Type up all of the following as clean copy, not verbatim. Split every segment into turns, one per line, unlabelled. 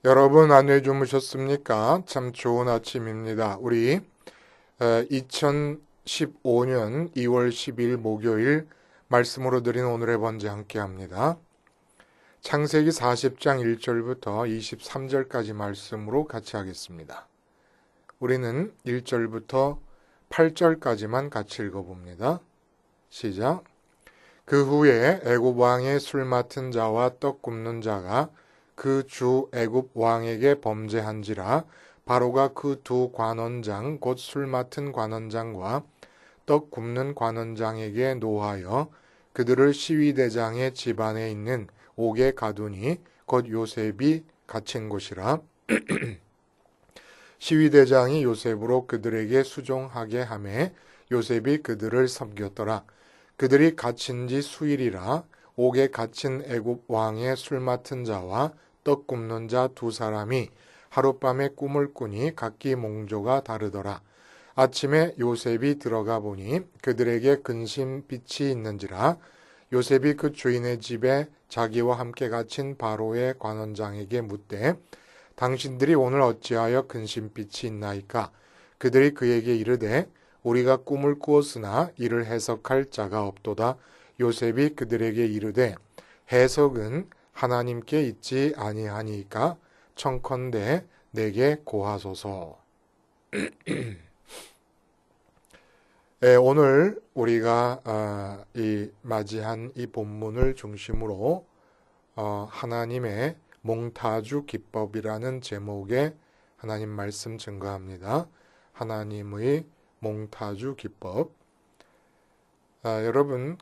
여러분 안에 주무셨습니까? 참 좋은 아침입니다. 우리 2015년 2월 10일 목요일 말씀으로 드린 오늘의 번제 함께 합니다. 창세기 40장 1절부터 23절까지 말씀으로 같이 하겠습니다. 우리는 1절부터 8절까지만 같이 읽어봅니다. 시작. 그 후에 애굽 왕의 술 맡은 자와 떡 굽는 자가 그 주 애굽 왕에게 범죄한지라 바로가 그 두 관원장 곧 술 맡은 관원장과 떡 굽는 관원장에게 노하여 그들을 시위대장의 집안에 있는 옥에 가두니 곧 요셉이 갇힌 곳이라. 시위대장이 요셉으로 그들에게 수종하게 하매 요셉이 그들을 섬겼더라. 그들이 갇힌 지 수일이라. 옥에 갇힌 애굽 왕의 술 맡은 자와 떡 굽는 자 두 사람이 하룻밤에 꿈을 꾸니 각기 몽조가 다르더라. 아침에 요셉이 들어가 보니 그들에게 근심 빛이 있는지라. 요셉이 그 주인의 집에 자기와 함께 갇힌 바로의 관원장에게 묻되 당신들이 오늘 어찌하여 근심빛이 있나이까? 그들이 그에게 이르되 우리가 꿈을 꾸었으나 이를 해석할 자가 없도다. 요셉이 그들에게 이르되 해석은 하나님께 있지 아니하니까 청컨대 내게 고하소서. 오늘 우리가 맞이한 이 본문을 중심으로 하나님의 몽타주 기법이라는 제목의 하나님 말씀 증거합니다. 하나님의 몽타주 기법. 여러분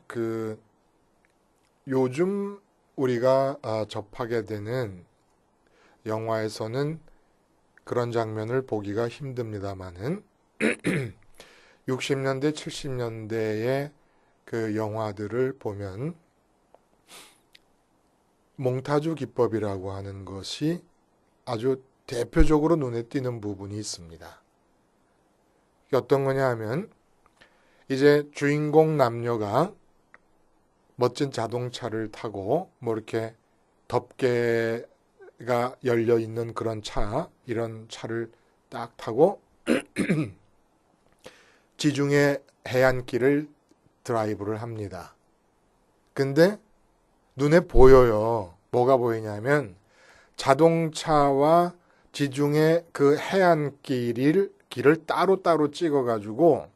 요즘 우리가 접하게 되는 영화에서는 그런 장면을 보기가 힘듭니다만은 60년대, 70년대의 그 영화들을 보면 몽타주 기법이라고 하는 것이 아주 대표적으로 눈에 띄는 부분이 있습니다. 어떤 거냐 하면 이제 주인공 남녀가 멋진 자동차를 타고 이렇게 덮개가 열려 있는 그런 이런 차를 딱 타고 지중해 해안길을 드라이브를 합니다. 근데 눈에 보여요. 뭐가 보이냐면 자동차와 지중해 그 해안길을 따로따로 찍어가지고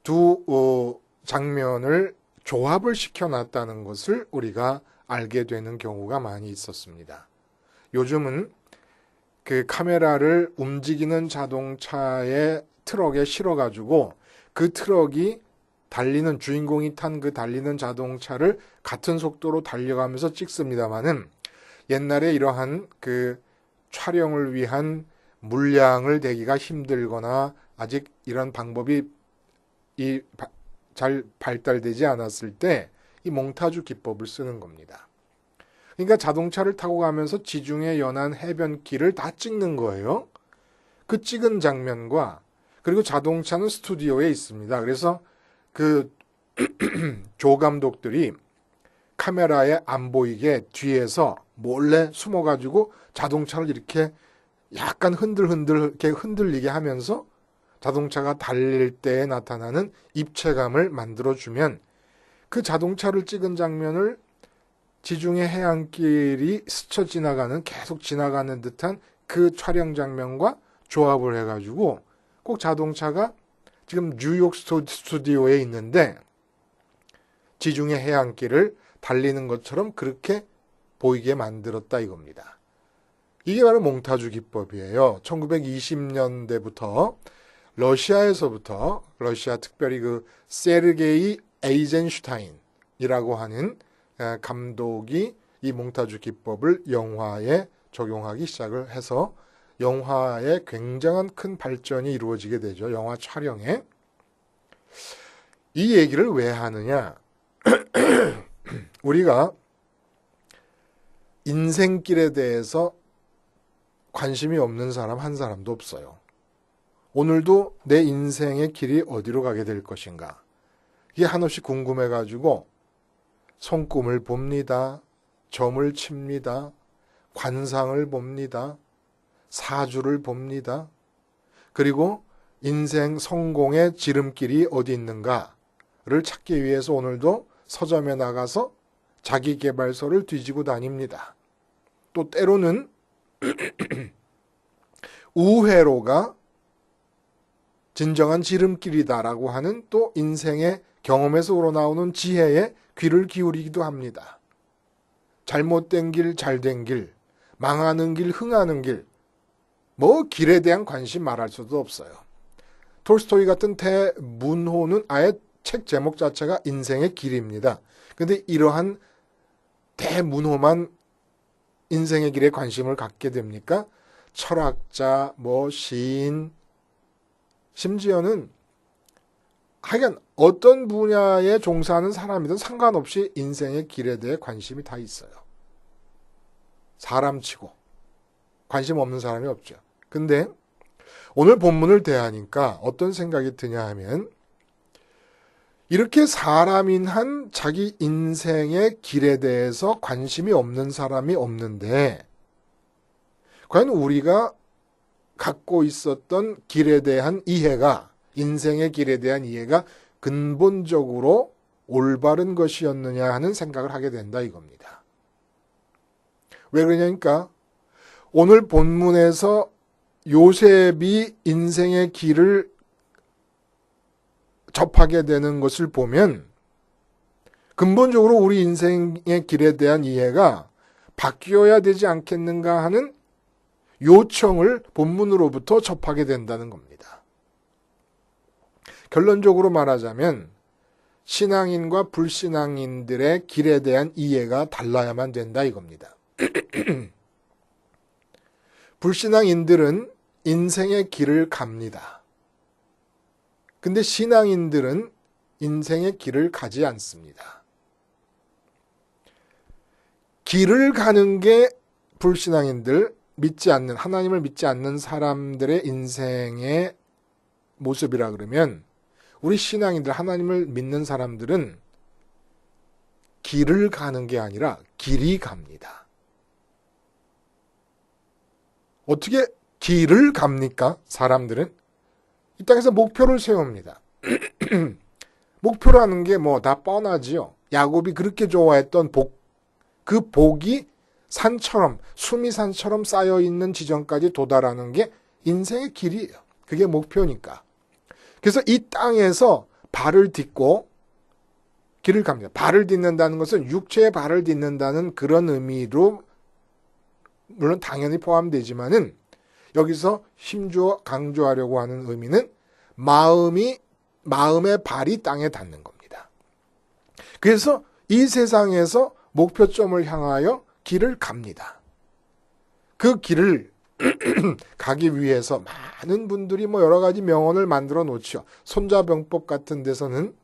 두 장면을 조합을 시켜놨다는 것을 우리가 알게 되는 경우가 많이 있었습니다. 요즘은 그 카메라를 움직이는 자동차의 트럭에 실어가지고 그 트럭이 달리는 주인공이 탄 그 달리는 자동차를 같은 속도로 달려가면서 찍습니다만은 옛날에 이러한 그 촬영을 위한 물량을 대기가 힘들거나 아직 이런 방법이 잘 발달되지 않았을 때 이 몽타주 기법을 쓰는 겁니다. 그러니까 자동차를 타고 가면서 지중해 연안 해변길을 다 찍는 거예요. 그 찍은 장면과 그리고 자동차는 스튜디오에 있습니다. 그래서 그 조 감독들이 카메라에 안 보이게 뒤에서 몰래 숨어가지고 자동차를 이렇게 약간 이렇게 흔들리게 하면서 자동차가 달릴 때에 나타나는 입체감을 만들어주면 그 자동차를 찍은 장면을 지중해 해안길이 스쳐 지나가는 계속 지나가는 듯한 그 촬영 장면과 조합을 해가지고 꼭 자동차가 지금 뉴욕 스튜디오에 있는데 지중해 해안길을 달리는 것처럼 그렇게 보이게 만들었다 이겁니다. 이게 바로 몽타주 기법이에요. 1920년대부터 러시아 특별히 그 세르게이 에이젠슈타인이라고 하는 감독이 이 몽타주 기법을 영화에 적용하기 시작을 해서 영화에 굉장한 큰 발전이 이루어지게 되죠. 영화 촬영에. 이 얘기를 왜 하느냐? 우리가 인생길에 대해서 관심이 없는 사람 한 사람도 없어요. 오늘도 내 인생의 길이 어디로 가게 될 것인가? 이게 한없이 궁금해가지고 손금을 봅니다. 점을 칩니다. 관상을 봅니다. 사주를 봅니다. 그리고 인생 성공의 지름길이 어디 있는가를 찾기 위해서 오늘도 서점에 나가서 자기계발서를 뒤지고 다닙니다. 또 때로는 우회로가 진정한 지름길이다라고 하는 또 인생의 경험에서 우러나오는 지혜에 귀를 기울이기도 합니다. 잘못된 길, 잘된 길, 망하는 길, 흥하는 길, 뭐 길에 대한 관심 말할 수도 없어요. 톨스토이 같은 대문호는 아예 책 제목 자체가 인생의 길입니다. 근데 이러한 대문호만 인생의 길에 관심을 갖게 됩니까? 철학자, 시인, 심지어는 하여간 어떤 분야에 종사하는 사람이든 상관없이 인생의 길에 대해 관심이 다 있어요. 사람치고 관심 없는 사람이 없죠. 근데 오늘 본문을 대하니까 어떤 생각이 드냐 하면 이렇게 사람인 한 자기 인생의 길에 대해서 관심이 없는 사람이 없는데 과연 우리가 갖고 있었던 길에 대한 이해가 인생의 길에 대한 이해가 근본적으로 올바른 것이었느냐 하는 생각을 하게 된다 이겁니다. 왜 그러냐니까 오늘 본문에서 요셉이 인생의 길을 접하게 되는 것을 보면 근본적으로 우리 인생의 길에 대한 이해가 바뀌어야 되지 않겠는가 하는 요청을 본문으로부터 접하게 된다는 겁니다. 결론적으로 말하자면 신앙인과 불신앙인들의 길에 대한 이해가 달라야만 된다 이겁니다. 불신앙인들은 인생의 길을 갑니다. 근데 신앙인들은 인생의 길을 가지 않습니다. 길을 가는 게 불신앙인들, 믿지 않는, 하나님을 믿지 않는 사람들의 인생의 모습이라 그러면 우리 신앙인들, 하나님을 믿는 사람들은 길을 가는 게 아니라 길이 갑니다. 어떻게 길을 갑니까? 사람들은 이 땅에서 목표를 세웁니다. 목표라는 게 다 뻔하지요. 야곱이 그렇게 좋아했던 복, 그 복이 산처럼, 수미산처럼 쌓여있는 지점까지 도달하는 게 인생의 길이에요. 그게 목표니까. 그래서 이 땅에서 발을 딛고 길을 갑니다. 발을 딛는다는 것은 육체의 발을 딛는다는 그런 의미로 물론 당연히 포함되지만은 여기서 힘주어 강조하려고 하는 의미는 마음의 발이 땅에 닿는 겁니다. 그래서 이 세상에서 목표점을 향하여 길을 갑니다. 그 길을 가기 위해서 많은 분들이 여러 가지 명언을 만들어 놓죠. 손자병법 같은 데서는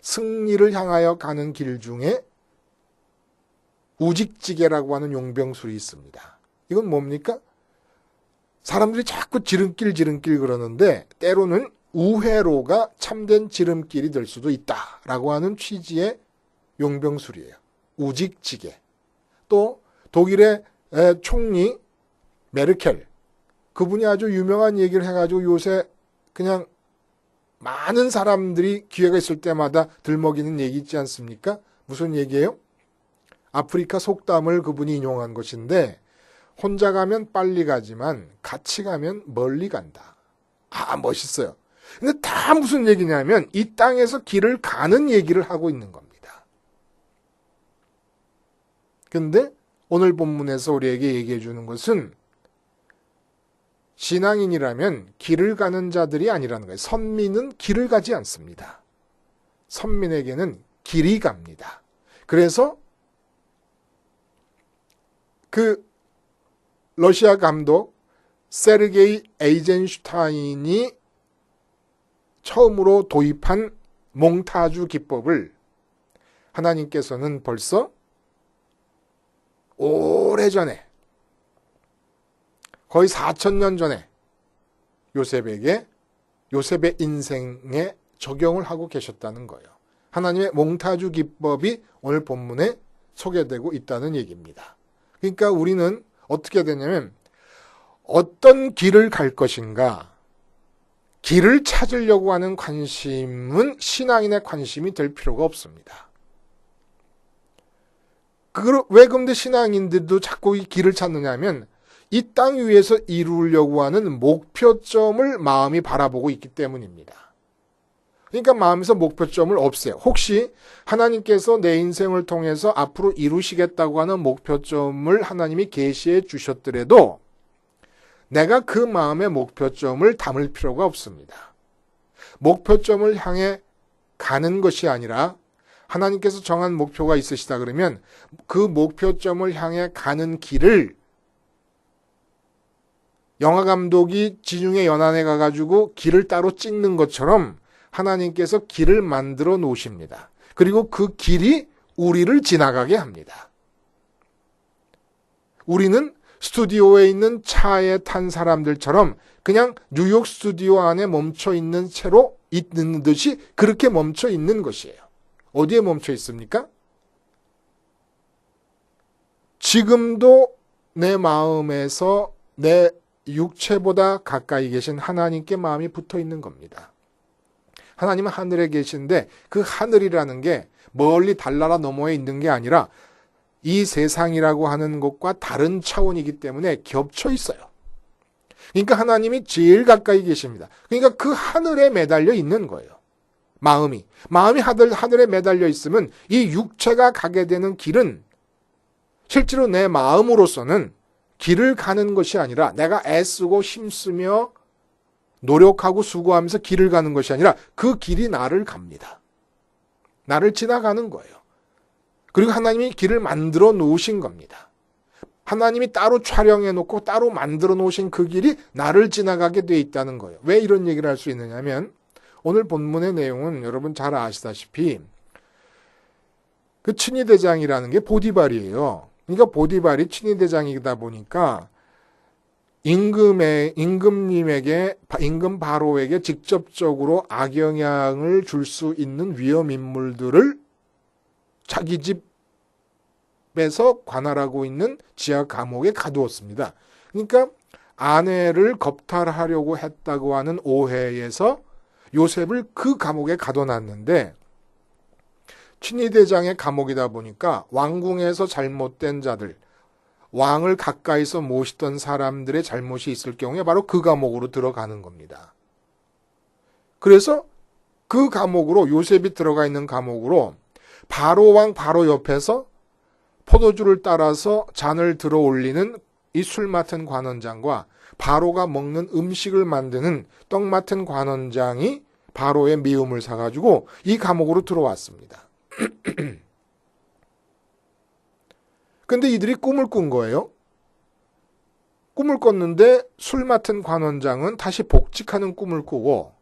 승리를 향하여 가는 길 중에 우직지계라고 하는 용병술이 있습니다. 이건 뭡니까? 사람들이 자꾸 지름길 그러는데 때로는 우회로가 참된 지름길이 될 수도 있다라고 하는 취지의 용병술이에요. 우직지계. 또 독일의 총리 메르켈, 그분이 아주 유명한 얘기를 해가지고 요새 그냥 많은 사람들이 기회가 있을 때마다 들먹이는 얘기 있지 않습니까? 무슨 얘기예요? 아프리카 속담을 그분이 인용한 것인데 혼자 가면 빨리 가지만 같이 가면 멀리 간다. 멋있어요. 근데 다 무슨 얘기냐면 이 땅에서 길을 가는 얘기를 하고 있는 겁니다. 근데 오늘 본문에서 우리에게 얘기해 주는 것은 신앙인이라면 길을 가는 자들이 아니라는 거예요. 선민은 길을 가지 않습니다. 선민에게는 길이 갑니다. 그래서 그 러시아 감독 세르게이 에이젠슈타인이 처음으로 도입한 몽타주 기법을 하나님께서는 벌써 오래전에 거의 4,000년 전에 요셉의 인생에 적용을 하고 계셨다는 거예요. 하나님의 몽타주 기법이 오늘 본문에 소개되고 있다는 얘기입니다. 그러니까 우리는 어떻게 되냐면 어떤 길을 갈 것인가, 길을 찾으려고 하는 관심은 신앙인의 관심이 될 필요가 없습니다. 왜 근데 신앙인들도 자꾸 이 길을 찾느냐 하면 이 땅 위에서 이루려고 하는 목표점을 마음이 바라보고 있기 때문입니다. 그러니까 마음에서 목표점을 없애요. 혹시 하나님께서 내 인생을 통해서 앞으로 이루시겠다고 하는 목표점을 하나님이 계시해 주셨더라도 내가 그 마음의 목표점을 담을 필요가 없습니다. 목표점을 향해 가는 것이 아니라 하나님께서 정한 목표가 있으시다 그러면 그 목표점을 향해 가는 길을 영화감독이 지중해 연안에 가가지고 길을 따로 찍는 것처럼 하나님께서 길을 만들어 놓으십니다. 그리고 그 길이 우리를 지나가게 합니다. 우리는 스튜디오에 있는 차에 탄 사람들처럼 그냥 뉴욕 스튜디오 안에 멈춰 있는 채로 있는 듯이 그렇게 멈춰 있는 것이에요. 어디에 멈춰 있습니까? 지금도 내 마음에서 내 육체보다 가까이 계신 하나님께 마음이 붙어 있는 겁니다. 하나님은 하늘에 계신데 그 하늘이라는 게 멀리 달나라 너머에 있는 게 아니라 이 세상이라고 하는 것과 다른 차원이기 때문에 겹쳐 있어요. 그러니까 하나님이 제일 가까이 계십니다. 그러니까 그 하늘에 매달려 있는 거예요. 마음이 하늘에 매달려 있으면 이 육체가 가게 되는 길은 실제로 내 마음으로서는 길을 가는 것이 아니라 내가 애쓰고 힘쓰며 노력하고 수고하면서 길을 가는 것이 아니라 그 길이 나를 갑니다. 나를 지나가는 거예요. 그리고 하나님이 길을 만들어 놓으신 겁니다. 하나님이 따로 촬영해 놓고 따로 만들어 놓으신 그 길이 나를 지나가게 돼 있다는 거예요. 왜 이런 얘기를 할 수 있느냐 하면 오늘 본문의 내용은 여러분 잘 아시다시피 그 친위대장이라는 게 보디발이에요. 그러니까 보디발이 친위대장이다 보니까 임금 바로에게 직접적으로 악영향을 줄 수 있는 위험 인물들을 자기 집에서 관할하고 있는 지하 감옥에 가두었습니다. 그러니까 아내를 겁탈하려고 했다고 하는 오해에서 요셉을 그 감옥에 가둬놨는데 친위대장의 감옥이다 보니까 왕궁에서 잘못된 자들, 왕을 가까이서 모시던 사람들의 잘못이 있을 경우에 바로 그 감옥으로 들어가는 겁니다. 그래서 그 감옥으로 요셉이 들어가 있는 감옥으로 바로 왕 바로 옆에서 포도주를 따라서 잔을 들어 올리는 이 술 맡은 관원장과 바로가 먹는 음식을 만드는 떡 맡은 관원장이 바로의 미움을 사가지고 이 감옥으로 들어왔습니다. 근데 이들이 꿈을 꾼 거예요. 꿈을 꿨는데 술 맡은 관원장은 다시 복직하는 꿈을 꾸고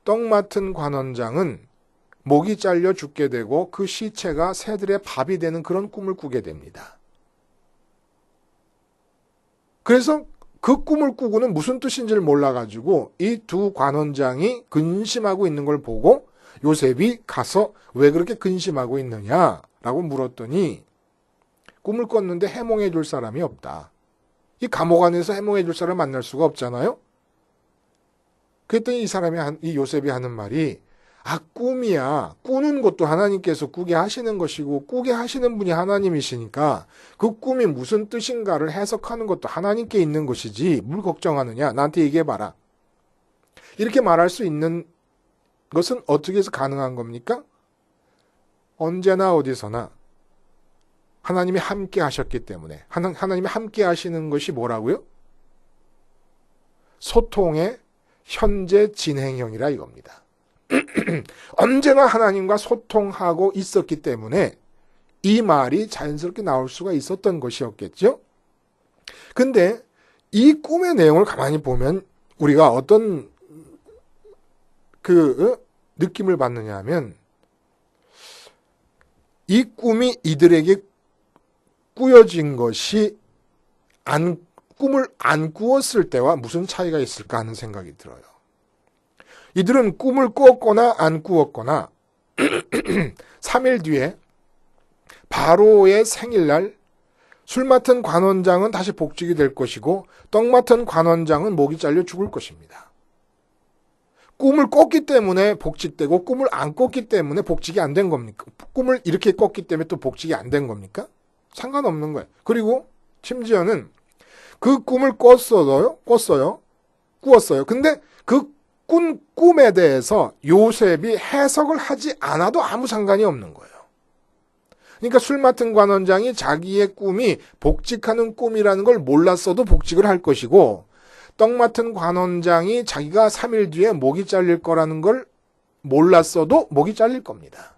떡 맡은 관원장은 목이 잘려 죽게 되고 그 시체가 새들의 밥이 되는 그런 꿈을 꾸게 됩니다. 그래서 그 꿈을 꾸고는 무슨 뜻인지를 몰라가지고 이 두 관원장이 근심하고 있는 걸 보고 요셉이 가서 왜 그렇게 근심하고 있느냐라고 물었더니 꿈을 꿨는데 해몽해 줄 사람이 없다. 이 감옥 안에서 해몽해 줄 사람 만날 수가 없잖아요. 그랬더니 이 요셉이 하는 말이 꿈이야. 꾸는 것도 하나님께서 꾸게 하시는 것이고 꾸게 하시는 분이 하나님이시니까 그 꿈이 무슨 뜻인가를 해석하는 것도 하나님께 있는 것이지 뭘 걱정하느냐. 나한테 얘기해봐라. 이렇게 말할 수 있는 것은 어떻게 해서 가능한 겁니까? 언제나 어디서나 하나님이 함께 하셨기 때문에 하나님이 함께 하시는 것이 뭐라고요? 소통의 현재 진행형이라 이겁니다. 언제나 하나님과 소통하고 있었기 때문에 이 말이 자연스럽게 나올 수가 있었던 것이었겠죠. 근데 이 꿈의 내용을 가만히 보면 우리가 어떤 느낌을 받느냐 하면 이 꿈이 이들에게 꾸여진 것이 꿈을 안 꾸었을 때와 무슨 차이가 있을까 하는 생각이 들어요. 이들은 꿈을 꾸었거나 안 꾸었거나 3일 뒤에 바로의 생일날 술 맡은 관원장은 다시 복직이 될 것이고 떡 맡은 관원장은 목이 잘려 죽을 것입니다. 꿈을 꿨기 때문에 복직되고 꿈을 안 꿨기 때문에 복직이 안 된 겁니까? 꿈을 이렇게 꿨기 때문에 또 복직이 안 된 겁니까? 상관없는 거예요. 그리고 심지어는 그 꿈을 꾸었어요. 근데 그 꾼 꿈에 대해서 요셉이 해석을 하지 않아도 아무 상관이 없는 거예요. 그러니까 술 맡은 관원장이 자기의 꿈이 복직하는 꿈이라는 걸 몰랐어도 복직을 할 것이고 떡 맡은 관원장이 자기가 3일 뒤에 목이 잘릴 거라는 걸 몰랐어도 목이 잘릴 겁니다.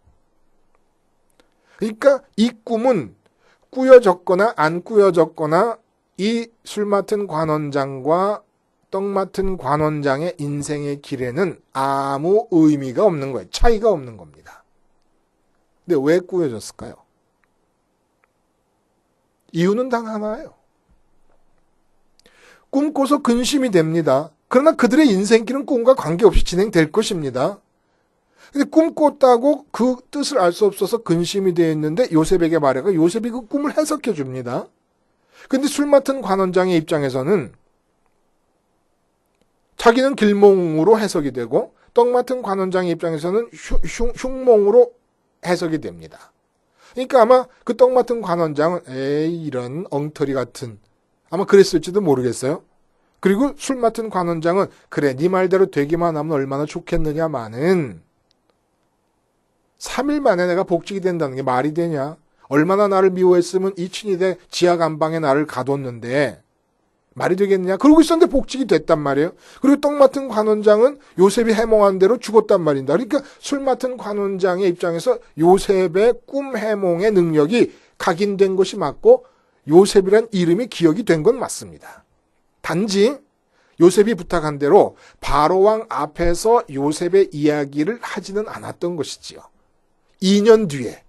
그러니까 이 꿈은 꾸여졌거나 안 꾸여졌거나 이 술 맡은 관원장과 떡 맡은 관원장의 인생의 길에는 아무 의미가 없는 거예요. 차이가 없는 겁니다. 근데 왜 꾸여졌을까요? 이유는 단 하나예요. 꿈꿔서 근심이 됩니다. 그러나 그들의 인생길은 꿈과 관계없이 진행될 것입니다. 근데 꿈꿨다고 그 뜻을 알 수 없어서 근심이 되어 있는데 요셉에게 말해가 요셉이 그 꿈을 해석해 줍니다. 근데 술 맡은 관원장의 입장에서는 자기는 길몽으로 해석이 되고 떡 맡은 관원장의 입장에서는 흉몽으로 해석이 됩니다. 그러니까 아마 그 떡 맡은 관원장은 에이 이런 엉터리 같은 아마 그랬을지도 모르겠어요. 그리고 술 맡은 관원장은 그래 네 말대로 되기만 하면 얼마나 좋겠느냐마는 3일 만에 내가 복직이 된다는 게 말이 되냐. 얼마나 나를 미워했으면 이 친이대 지하 감방에 나를 가뒀는데 말이 되겠냐. 그러고 있었는데 복직이 됐단 말이에요. 그리고 떡 맡은 관원장은 요셉이 해몽한 대로 죽었단 말입니다. 그러니까 술 맡은 관원장의 입장에서 요셉의 꿈 해몽의 능력이 각인된 것이 맞고 요셉이란 이름이 기억이 된 건 맞습니다. 단지 요셉이 부탁한 대로 바로왕 앞에서 요셉의 이야기를 하지는 않았던 것이지요. 2년 뒤에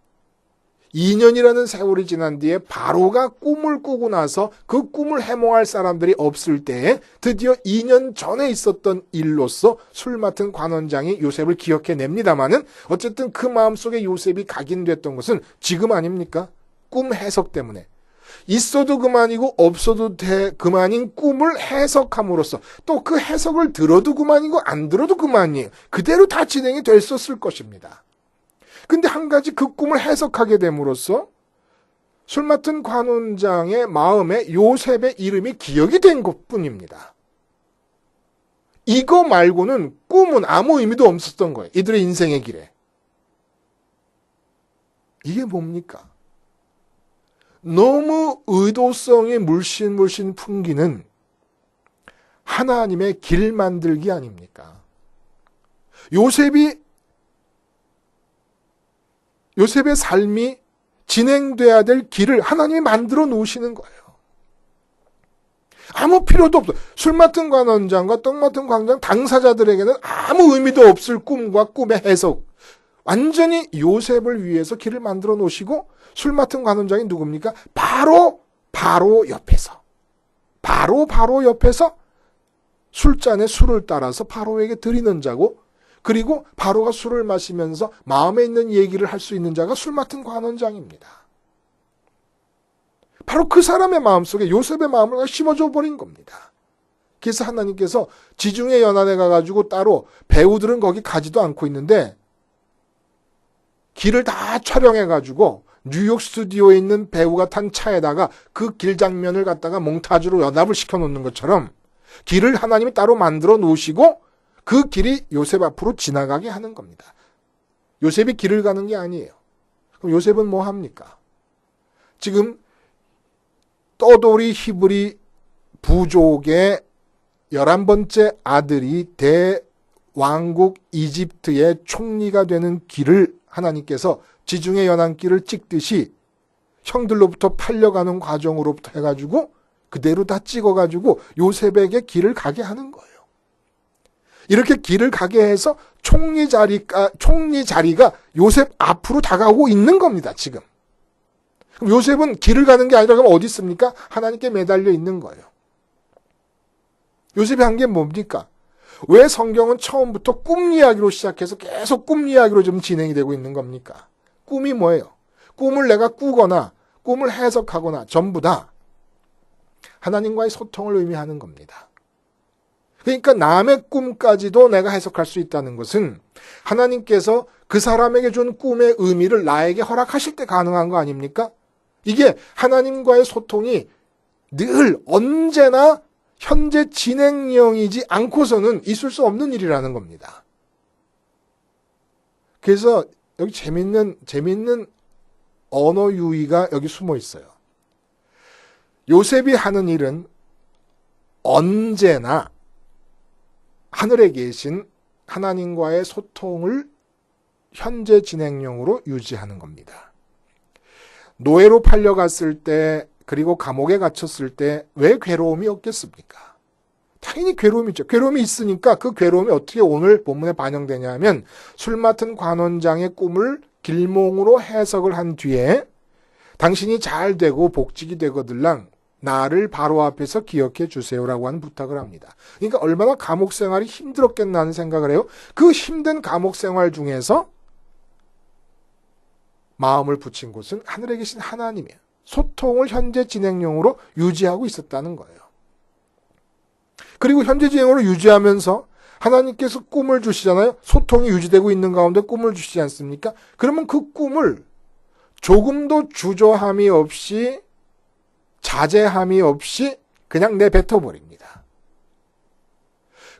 2년이라는 세월이 지난 뒤에 바로가 꿈을 꾸고 나서 그 꿈을 해몽할 사람들이 없을 때에 드디어 2년 전에 있었던 일로서 술 맡은 관원장이 요셉을 기억해냅니다마는 어쨌든 그 마음속에 요셉이 각인됐던 것은 지금 아닙니까? 꿈 해석 때문에. 있어도 그만이고 없어도 그만인 꿈을 해석함으로써 또 그 해석을 들어도 그만이고 안 들어도 그만이에요. 그대로 다 진행이 됐었을 것입니다. 근데 한 가지 그 꿈을 해석하게 됨으로써 술 맡은 관원장의 마음에 요셉의 이름이 기억이 된 것뿐입니다. 이거 말고는 꿈은 아무 의미도 없었던 거예요. 이들의 인생의 길에. 이게 뭡니까? 너무 의도성이 물씬 풍기는 하나님의 길 만들기 아닙니까? 요셉의 삶이 진행돼야 될 길을 하나님이 만들어 놓으시는 거예요. 아무 필요도 없어. 술 맡은 관원장과 떡 맡은 관원장 당사자들에게는 아무 의미도 없을 꿈과 꿈의 해석. 완전히 요셉을 위해서 길을 만들어 놓으시고 술 맡은 관원장이 누굽니까? 바로 옆에서. 바로 옆에서 술잔에 술을 따라서 바로에게 드리는 자고 그리고 바로가 술을 마시면서 마음에 있는 얘기를 할 수 있는 자가 술 맡은 관원장입니다. 바로 그 사람의 마음속에 요셉의 마음을 심어줘 버린 겁니다. 그래서 하나님께서 지중해 연안에 가가지고 따로 배우들은 거기 가지도 않고 있는데 길을 다 촬영해가지고 뉴욕 스튜디오에 있는 배우가 탄 차에다가 그 길 장면을 갖다가 몽타주로 연합을 시켜놓는 것처럼 길을 하나님이 따로 만들어 놓으시고 그 길이 요셉 앞으로 지나가게 하는 겁니다. 요셉이 길을 가는 게 아니에요. 그럼 요셉은 뭐 합니까? 지금 떠돌이 히브리 부족의 11번째 아들이 대왕국 이집트의 총리가 되는 길을 하나님께서 지중해 연안길을 찍듯이 형들로부터 팔려가는 과정으로부터 해가지고 그대로 다 찍어가지고 요셉에게 길을 가게 하는 거예요. 이렇게 길을 가게 해서 총리 자리가 요셉 앞으로 다가오고 있는 겁니다, 지금. 그럼 요셉은 길을 가는 게 아니라 그럼 어디 있습니까? 하나님께 매달려 있는 거예요. 요셉이 한 게 뭡니까? 왜 성경은 처음부터 꿈 이야기로 시작해서 계속 꿈 이야기로 좀 진행이 되고 있는 겁니까? 꿈이 뭐예요? 꿈을 내가 꾸거나 꿈을 해석하거나 전부 다 하나님과의 소통을 의미하는 겁니다. 그러니까 남의 꿈까지도 내가 해석할 수 있다는 것은 하나님께서 그 사람에게 준 꿈의 의미를 나에게 허락하실 때 가능한 거 아닙니까? 이게 하나님과의 소통이 늘 언제나 현재 진행형이지 않고서는 있을 수 없는 일이라는 겁니다. 그래서 여기 재밌는 언어 유희가 여기 숨어 있어요. 요셉이 하는 일은 언제나 하늘에 계신 하나님과의 소통을 현재 진행형으로 유지하는 겁니다. 노예로 팔려갔을 때 그리고 감옥에 갇혔을 때 왜 괴로움이 없겠습니까? 당연히 괴로움이 있죠. 괴로움이 있으니까 그 괴로움이 어떻게 오늘 본문에 반영되냐 하면 술 맡은 관원장의 꿈을 길몽으로 해석을 한 뒤에 당신이 잘 되고 복직이 되거들랑 나를 바로 앞에서 기억해 주세요라고 하는 부탁을 합니다. 그러니까 얼마나 감옥 생활이 힘들었겠나 하는 생각을 해요. 그 힘든 감옥 생활 중에서 마음을 붙인 곳은 하늘에 계신 하나님의 소통을 현재 진행형으로 유지하고 있었다는 거예요. 그리고 현재 진행으로 유지하면서 하나님께서 꿈을 주시잖아요. 소통이 유지되고 있는 가운데 꿈을 주시지 않습니까? 그러면 그 꿈을 조금도 주저함이 없이 자제함이 없이 그냥 내뱉어버립니다.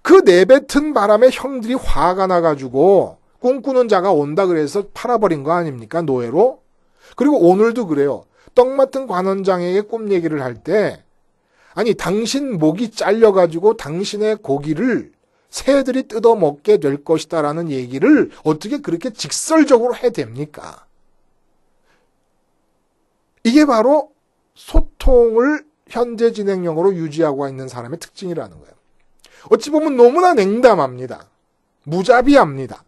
그 내뱉은 바람에 형들이 화가 나가지고 꿈꾸는 자가 온다 그래서 팔아버린 거 아닙니까? 노예로. 그리고 오늘도 그래요. 떡 맡은 관원장에게 꿈 얘기를 할 때 아니 당신 목이 잘려가지고 당신의 고기를 새들이 뜯어먹게 될 것이다 라는 얘기를 어떻게 그렇게 직설적으로 해댑니까? 이게 바로 소통을 현재 진행형으로 유지하고 있는 사람의 특징이라는 거예요. 어찌 보면 너무나 냉담합니다. 무자비합니다.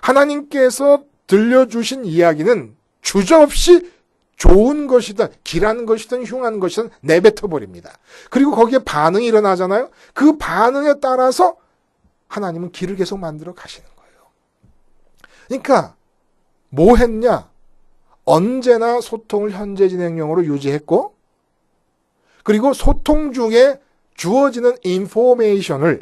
하나님께서 들려주신 이야기는 주저없이 좋은 것이든 길한 것이든 흉한 것이든 내뱉어버립니다. 그리고 거기에 반응이 일어나잖아요. 그 반응에 따라서 하나님은 길을 계속 만들어 가시는 거예요. 그러니까 뭐 했냐? 언제나 소통을 현재 진행형으로 유지했고 그리고 소통 중에 주어지는 인포메이션을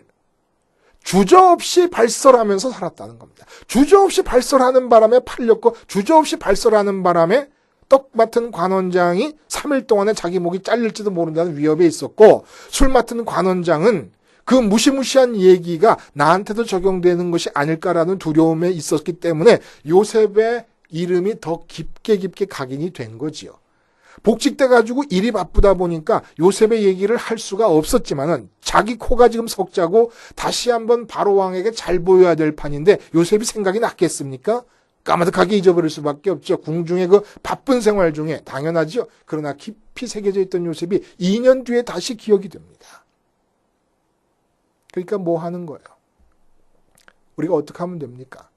주저없이 발설하면서 살았다는 겁니다. 주저없이 발설하는 바람에 팔렸고 주저없이 발설하는 바람에 떡 맡은 관원장이 3일 동안에 자기 목이 잘릴지도 모른다는 위협에 있었고 술 맡은 관원장은 그 무시무시한 얘기가 나한테도 적용되는 것이 아닐까라는 두려움에 있었기 때문에 요셉의 이름이 더 깊게 각인이 된 거지요. 복직돼 가지고 일이 바쁘다 보니까 요셉의 얘기를 할 수가 없었지만은 자기 코가 지금 석자고 다시 한번 바로 왕에게 잘 보여야 될 판인데 요셉이 생각이 났겠습니까? 까마득하게 잊어버릴 수밖에 없죠. 궁중의 그 바쁜 생활 중에 당연하죠. 그러나 깊이 새겨져 있던 요셉이 2년 뒤에 다시 기억이 됩니다. 그러니까 뭐 하는 거예요? 우리가 어떻게 하면 됩니까?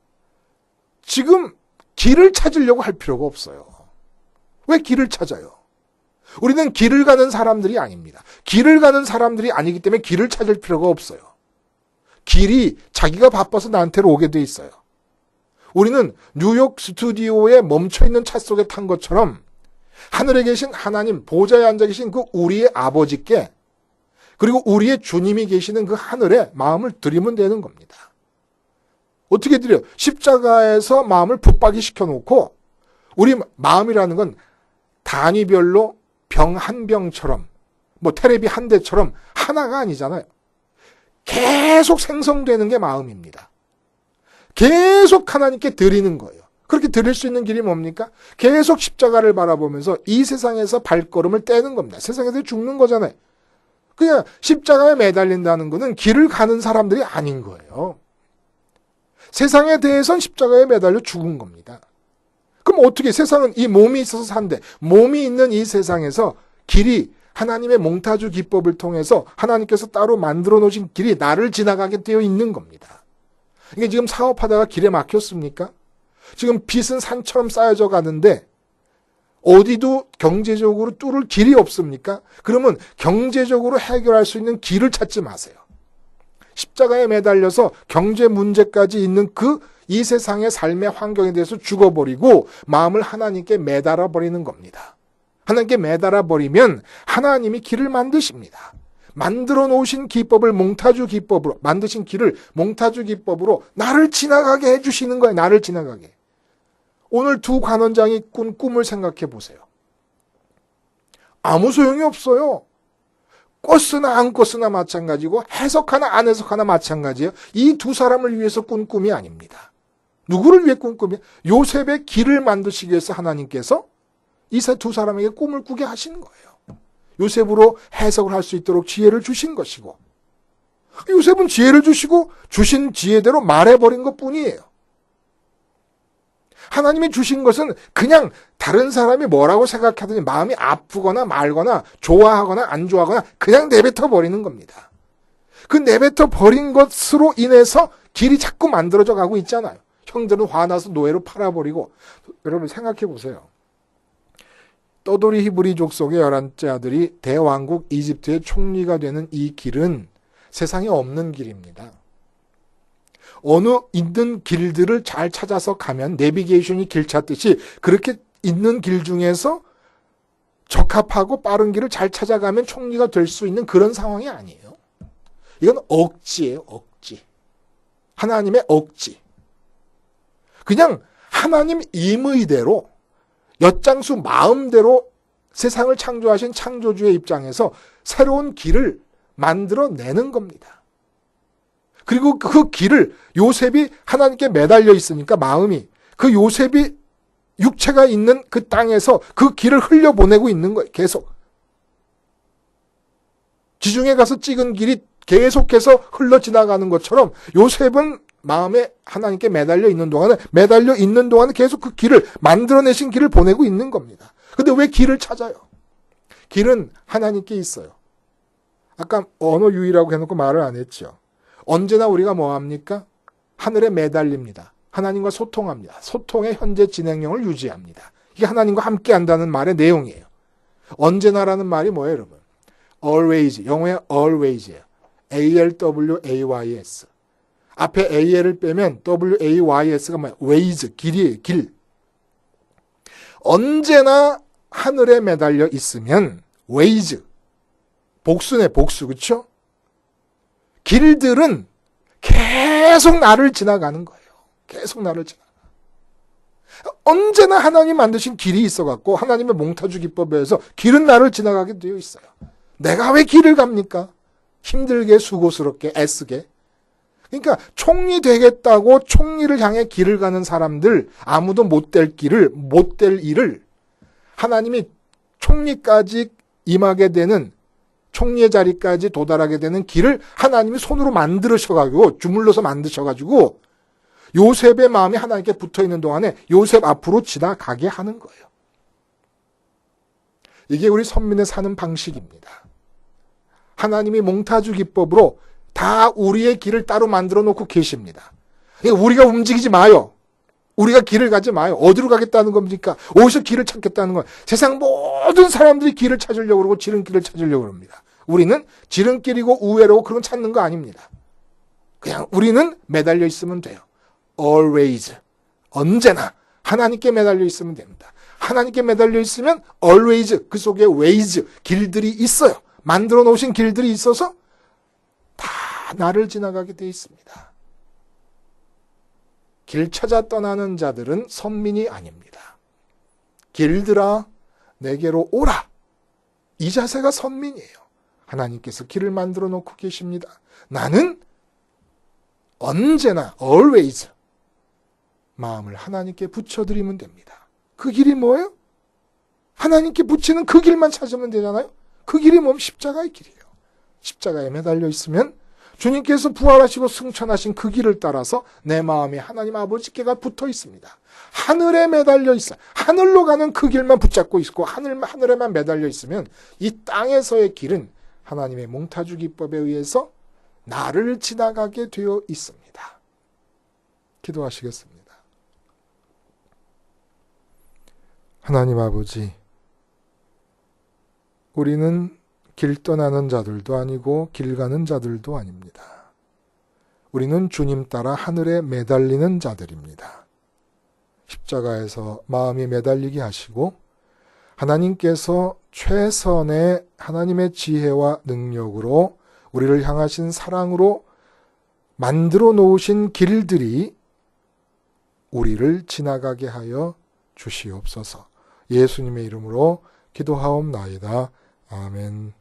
지금 길을 찾으려고 할 필요가 없어요. 왜 길을 찾아요? 우리는 길을 가는 사람들이 아닙니다. 길을 가는 사람들이 아니기 때문에 길을 찾을 필요가 없어요. 길이 자기가 바빠서 나한테로 오게 돼 있어요. 우리는 뉴욕 스튜디오에 멈춰있는 차 속에 탄 것처럼 하늘에 계신 하나님, 보좌에 앉아 계신 그 우리의 아버지께 그리고 우리의 주님이 계시는 그 하늘에 마음을 드리면 되는 겁니다. 어떻게 드려요? 십자가에서 마음을 붙박이 시켜놓고 우리 마음이라는 건 단위별로 병 한 병처럼 뭐 테레비 한 대처럼 하나가 아니잖아요. 계속 생성되는 게 마음입니다. 계속 하나님께 드리는 거예요. 그렇게 드릴 수 있는 길이 뭡니까? 계속 십자가를 바라보면서 이 세상에서 발걸음을 떼는 겁니다. 세상에서 죽는 거잖아요. 그냥 십자가에 매달린다는 것은 길을 가는 사람들이 아닌 거예요. 세상에 대해서는 십자가에 매달려 죽은 겁니다. 그럼 어떻게 세상은 이 몸이 있어서 산대. 몸이 있는 이 세상에서 길이 하나님의 몽타주 기법을 통해서 하나님께서 따로 만들어 놓으신 길이 나를 지나가게 되어 있는 겁니다. 이게 지금 사업하다가 길에 막혔습니까? 지금 빚은 산처럼 쌓여져 가는데 어디도 경제적으로 뚫을 길이 없습니까? 그러면 경제적으로 해결할 수 있는 길을 찾지 마세요. 십자가에 매달려서 경제 문제까지 있는 이 세상의 삶의 환경에 대해서 죽어버리고 마음을 하나님께 매달아 버리는 겁니다. 하나님께 매달아 버리면 하나님이 길을 만드십니다. 만들어 놓으신 기법을 몽타주 기법으로, 만드신 길을 몽타주 기법으로 나를 지나가게 해주시는 거예요. 나를 지나가게. 오늘 두 관원장이 꾼 꿈을 생각해 보세요. 아무 소용이 없어요. 꿨으나 안 꿨으나 마찬가지고 해석하나 안 해석하나 마찬가지예요. 이 두 사람을 위해서 꾼 꿈이 아닙니다. 누구를 위해 꾼 꿈이에요? 요셉의 길을 만드시기 위해서 하나님께서 이 두 사람에게 꿈을 꾸게 하시는 거예요. 요셉으로 해석을 할 수 있도록 지혜를 주신 것이고, 요셉은 지혜를 주시고 주신 지혜대로 말해버린 것뿐이에요. 하나님이 주신 것은 그냥 다른 사람이 뭐라고 생각하든지 마음이 아프거나 말거나 좋아하거나 안 좋아하거나 그냥 내뱉어 버리는 겁니다. 그 내뱉어 버린 것으로 인해서 길이 자꾸 만들어져 가고 있잖아요. 형들은 화나서 노예로 팔아버리고. 여러분 생각해 보세요. 떠돌이 히브리 족속의 11째 아들이 대왕국 이집트의 총리가 되는 이 길은 세상에 없는 길입니다. 어느 있는 길들을 잘 찾아서 가면 내비게이션이 길 찾듯이 그렇게 있는 길 중에서 적합하고 빠른 길을 잘 찾아가면 총리가 될 수 있는 그런 상황이 아니에요. 이건 억지예요. 억지. 하나님의 억지. 그냥 하나님 임의대로 엿장수 마음대로 세상을 창조하신 창조주의 입장에서 새로운 길을 만들어내는 겁니다. 그리고 그 길을 요셉이 하나님께 매달려 있으니까 마음이 그 요셉이 육체가 있는 그 땅에서 그 길을 흘려보내고 있는 거예요. 계속. 지중해 가서 찍은 길이 계속해서 흘러 지나가는 것처럼 요셉은 마음에 하나님께 매달려 있는 동안은 계속 그 길을 만들어내신 길을 보내고 있는 겁니다. 근데 왜 길을 찾아요? 길은 하나님께 있어요. 아까 언어 유희라고 해놓고 말을 안 했죠. 언제나 우리가 뭐 합니까? 하늘에 매달립니다. 하나님과 소통합니다. 소통의 현재 진행형을 유지합니다. 이게 하나님과 함께 한다는 말의 내용이에요. 언제나라는 말이 뭐예요, 여러분? always, 영어의 always예요. ALWAYS. 앞에 AL을 빼면 WAYS가 뭐예요? ways, 길이에요, 길. 언제나 하늘에 매달려 있으면 ways, 복수네, 복수, 그렇죠? 길들은 계속 나를 지나가는 거예요. 계속 나를 지나가. 언제나 하나님 만드신 길이 있어갖고 하나님의 몽타주 기법에 의해서 길은 나를 지나가게 되어 있어요. 내가 왜 길을 갑니까? 힘들게 수고스럽게 애쓰게. 그러니까 총리 되겠다고 총리를 향해 길을 가는 사람들, 아무도 못 될 일을 하나님이 총리까지 임하게 되는, 총리의 자리까지 도달하게 되는 길을 하나님이 손으로 만드셔가지고, 주물러서 만드셔가지고 요셉의 마음이 하나님께 붙어있는 동안에 요셉 앞으로 지나가게 하는 거예요. 이게 우리 선민의 사는 방식입니다. 하나님이 몽타주 기법으로 다 우리의 길을 따로 만들어 놓고 계십니다. 그러니까 우리가 움직이지 마요. 우리가 길을 가지 마요. 어디로 가겠다는 겁니까? 어디서 길을 찾겠다는 거예요. 세상 모든 사람들이 길을 찾으려고 그러고 지름길을 찾으려고 합니다. 우리는 지름길이고 우회로고 그런 거 찾는 거 아닙니다. 그냥 우리는 매달려 있으면 돼요. always, 언제나 하나님께 매달려 있으면 됩니다. 하나님께 매달려 있으면 always, 그 속에 ways, 길들이 있어요. 만들어 놓으신 길들이 있어서 다 나를 지나가게 돼 있습니다. 길 찾아 떠나는 자들은 선민이 아닙니다. 길들아 내게로 오라. 이 자세가 선민이에요. 하나님께서 길을 만들어 놓고 계십니다. 나는 언제나 always 마음을 하나님께 붙여드리면 됩니다. 그 길이 뭐예요? 하나님께 붙이는 그 길만 찾으면 되잖아요. 그 길이 뭐면 십자가의 길이에요. 십자가에 매달려 있으면 주님께서 부활하시고 승천하신 그 길을 따라서 내 마음이 하나님 아버지께가 붙어 있습니다. 하늘에 매달려 있어요. 하늘로 가는 그 길만 붙잡고 있고 하늘에만 매달려 있으면 이 땅에서의 길은 하나님의 몽타주 기법에 의해서 나를 지나가게 되어 있습니다. 기도하시겠습니다. 하나님 아버지, 우리는 길 떠나는 자들도 아니고 길 가는 자들도 아닙니다. 우리는 주님 따라 하늘에 매달리는 자들입니다. 십자가에서 마음이 매달리게 하시고 하나님께서 최선의 하나님의 지혜와 능력으로 우리를 향하신 사랑으로 만들어 놓으신 길들이 우리를 지나가게 하여 주시옵소서. 예수님의 이름으로 기도하옵나이다. 아멘.